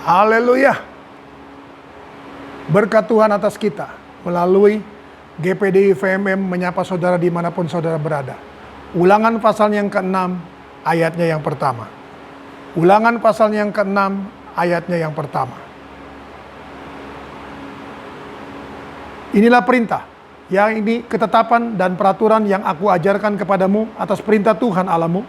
Haleluya. Berkat Tuhan atas kita melalui GPDI VMM menyapa saudara dimanapun saudara berada. Ulangan pasal yang ke-6 ayatnya yang pertama. Ulangan pasal yang ke-6 ayatnya yang pertama. Inilah perintah, yang ini ketetapan dan peraturan yang aku ajarkan kepadamu atas perintah Tuhan Allahmu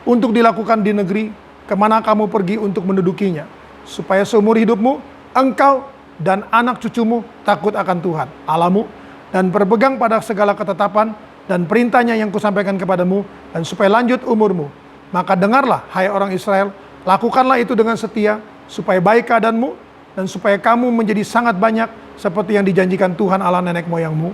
untuk dilakukan di negeri kemana kamu pergi untuk mendudukinya, supaya seumur hidupmu engkau dan anak cucumu takut akan Tuhan Allahmu dan berpegang pada segala ketetapan dan perintahnya yang kusampaikan kepadamu, dan supaya lanjut umurmu. Maka dengarlah, hai orang Israel, lakukanlah itu dengan setia, supaya baik keadaanmu dan supaya kamu menjadi sangat banyak seperti yang dijanjikan Tuhan Allah nenek moyangmu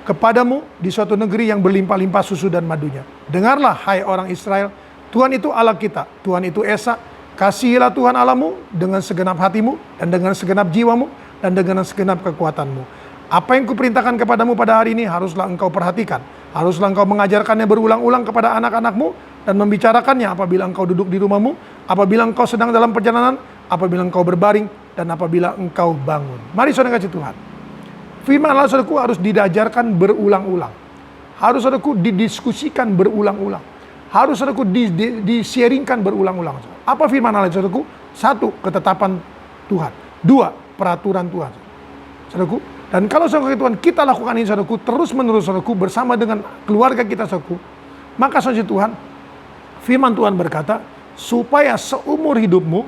kepadamu di suatu negeri yang berlimpah-limpah susu dan madunya. Dengarlah, hai orang Israel, Tuhan itu Allah kita, Tuhan itu Esa. Kasihilah Tuhan Allahmu dengan segenap hatimu dan dengan segenap jiwamu dan dengan segenap kekuatanmu. Apa yang kuperintahkan kepadamu pada hari ini haruslah engkau perhatikan. Haruslah engkau mengajarkannya berulang-ulang kepada anak-anakmu dan membicarakannya apabila engkau duduk di rumahmu, apabila engkau sedang dalam perjalanan, apabila engkau berbaring, dan apabila engkau bangun. Mari saudara kasih Tuhan. Firman Allah saudaraku harus diajarkan berulang-ulang. Harus saudaraku didiskusikan berulang-ulang. Harus saudaraku di-sharingkan berulang-ulang. Apa firman Allah saudaraku? 1, ketetapan Tuhan. 2, peraturan Tuhan. Saudaraku, dan kalau saudara Tuhan kita lakukan ini saudaraku terus-menerus saudaraku bersama dengan keluarga kita saudaraku, maka saudara Tuhan, firman Tuhan berkata, supaya seumur hidupmu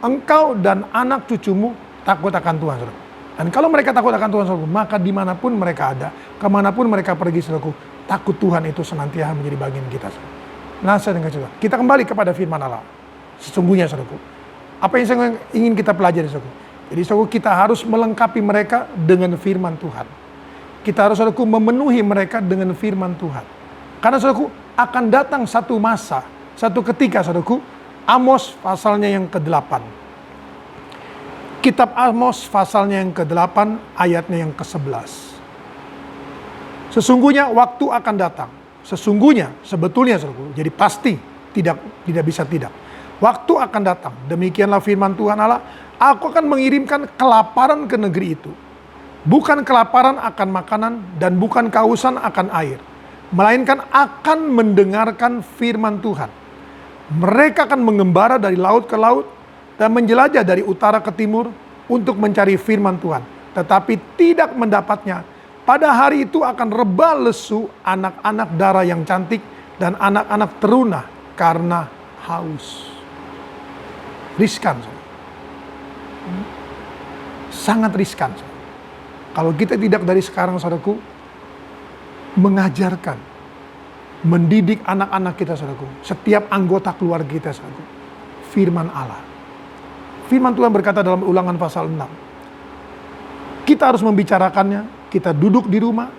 engkau dan anak cucumu takut akan Tuhan, saudara. Dan kalau mereka takut akan Tuhan, saudara, maka dimanapun mereka ada, kemanapun mereka pergi, saudara, takut Tuhan itu senantiasa menjadi bagian kita, saudara. Nah, saudara, kita kembali kepada firman Allah. Sesungguhnya, saudara, apa yang saya ingin kita pelajari, saudara? Jadi, saudara, kita harus melengkapi mereka dengan firman Tuhan. Kita harus, saudara, memenuhi mereka dengan firman Tuhan. Karena, saudara, akan datang satu masa, satu ketika, saudara, Amos pasalnya yang ke-8. Kitab Amos pasalnya yang ke-8 ayatnya yang ke-11. Sesungguhnya waktu akan datang. Sesungguhnya, sebetulnya saudaraku, jadi pasti tidak bisa tidak. Waktu akan datang, demikianlah firman Tuhan Allah, aku akan mengirimkan kelaparan ke negeri itu. Bukan kelaparan akan makanan dan bukan kehausan akan air, melainkan akan mendengarkan firman Tuhan. Mereka akan mengembara dari laut ke laut dan menjelajah dari utara ke timur untuk mencari firman Tuhan. Tetapi tidak mendapatnya. Pada hari itu akan rebah lesu anak-anak darah yang cantik dan anak-anak teruna karena haus. Riskan. Sangat riskan. Kalau kita tidak dari sekarang, saudaraku, mengajarkan, mendidik anak-anak kita, saudaraku, setiap anggota keluarga kita, saudaraku, firman Allah. Firman Tuhan berkata dalam Ulangan pasal 6. Kita harus membicarakannya, kita duduk di rumah,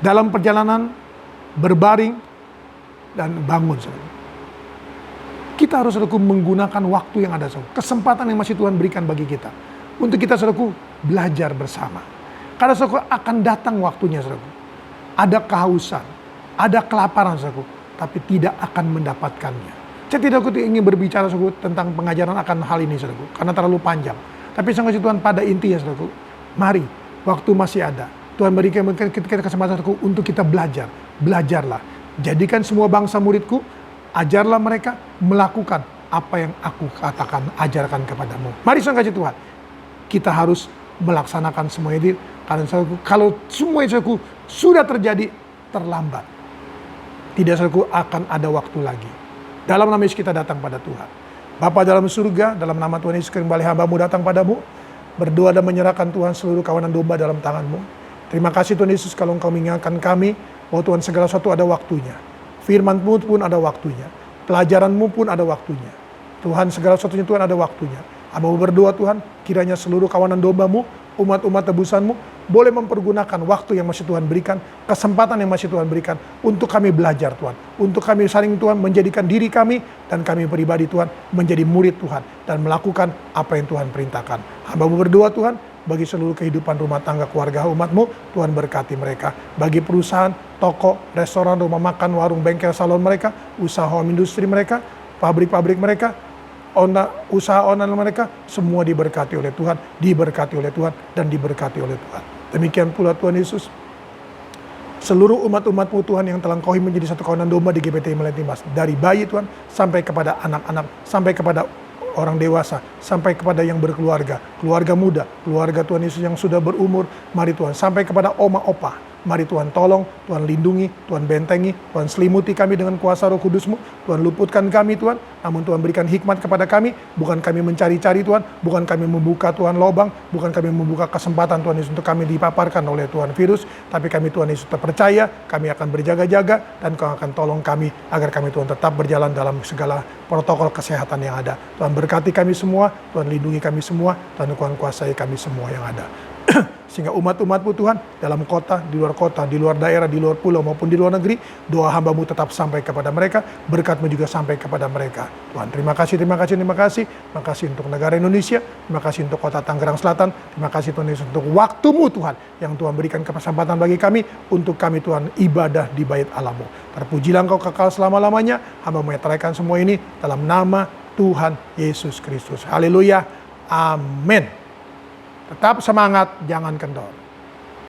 dalam perjalanan, berbaring, dan bangun, saudaraku. Kita harus, saudaraku, menggunakan waktu yang ada, saudaraku, kesempatan yang masih Tuhan berikan bagi kita, untuk kita, saudaraku, belajar bersama. Karena, saudaraku, akan datang waktunya, saudaraku. Ada kehausan, ada kelaparan, saudaraku, tapi tidak akan mendapatkannya. Saya tidak ingin berbicara, saudaraku, tentang pengajaran akan hal ini, saudaraku, karena terlalu panjang. Tapi saya kasih Tuhan pada intinya, saudaraku, mari, waktu masih ada. Tuhan berikan kita kesempatan, saudaraku, untuk kita belajar. Belajarlah. Jadikan semua bangsa muridku, ajarlah mereka melakukan apa yang aku katakan, ajarkan kepadamu. Mari saya kasih Tuhan, kita harus melaksanakan semua itu. Karena, saudaraku, kalau semua itu, saudaraku, sudah terjadi, terlambat. Tidak, saudaraku, akan ada waktu lagi. Dalam nama Yesus kita datang pada Tuhan. Bapa dalam surga, dalam nama Tuhan Yesus kembali hamba-Mu datang padamu, berdoa dan menyerahkan Tuhan seluruh kawanan domba dalam tangan-Mu. Terima kasih Tuhan Yesus kalau Engkau mengingatkan kami bahwa Tuhan segala sesuatu ada waktunya. Firman-Mu pun ada waktunya. Pelajaran-Mu pun ada waktunya. Tuhan segala sesuatunya Tuhan ada waktunya. Hamba-Mu berdoa Tuhan, kiranya seluruh kawanan domba-Mu, umat-umat tebusan-Mu, boleh mempergunakan waktu yang masih Tuhan berikan, kesempatan yang masih Tuhan berikan, untuk kami belajar Tuhan, untuk kami saling Tuhan menjadikan diri kami, dan kami pribadi Tuhan, menjadi murid Tuhan, dan melakukan apa yang Tuhan perintahkan. Hamba-Mu berdoa Tuhan, bagi seluruh kehidupan rumah tangga keluarga umat-Mu, Tuhan berkati mereka. Bagi perusahaan, toko, restoran, rumah makan, warung, bengkel, salon mereka, usaha home industri mereka, pabrik-pabrik mereka, usaha online mereka, semua diberkati oleh Tuhan, diberkati oleh Tuhan, dan diberkati oleh Tuhan. Demikian pula Tuhan Yesus, seluruh umat-umat-Mu Tuhan yang telah Engkau menjadi satu kawanan domba di GBT Melayani Mas, dari bayi Tuhan, sampai kepada anak-anak, sampai kepada orang dewasa, sampai kepada yang berkeluarga, keluarga muda, keluarga Tuhan Yesus yang sudah berumur, mari Tuhan, sampai kepada oma opa, mari Tuhan tolong, Tuhan lindungi, Tuhan bentengi, Tuhan selimuti kami dengan kuasa Roh Kudus-Mu, Tuhan luputkan kami Tuhan, namun Tuhan berikan hikmat kepada kami, bukan kami mencari-cari Tuhan, bukan kami membuka Tuhan lobang, bukan kami membuka kesempatan Tuhan Yesus untuk kami dipaparkan oleh Tuhan virus, tapi kami Tuhan Yesus terpercaya, kami akan berjaga-jaga, dan Kau akan tolong kami, agar kami Tuhan tetap berjalan dalam segala protokol kesehatan yang ada. Tuhan berkati kami semua, Tuhan lindungi kami semua, Tuhan kuasai kami semua yang ada. Sehingga umat-umat-Mu Tuhan, dalam kota, di luar daerah, di luar pulau maupun di luar negeri, doa hamba-Mu tetap sampai kepada mereka, berkat-Mu juga sampai kepada mereka. Tuhan, terima kasih, terima kasih, terima kasih. Terima kasih untuk negara Indonesia, terima kasih untuk kota Tangerang Selatan, terima kasih Tuhan Yesus untuk waktu-Mu Tuhan, yang Tuhan berikan kesempatan bagi kami, untuk kami Tuhan ibadah di bait Allah-Mu. Terpujilah Engkau kekal selama-lamanya, hamba-Mu menyerahkan semua ini dalam nama Tuhan Yesus Kristus. Haleluya, amin. Tetap semangat, jangan kendor.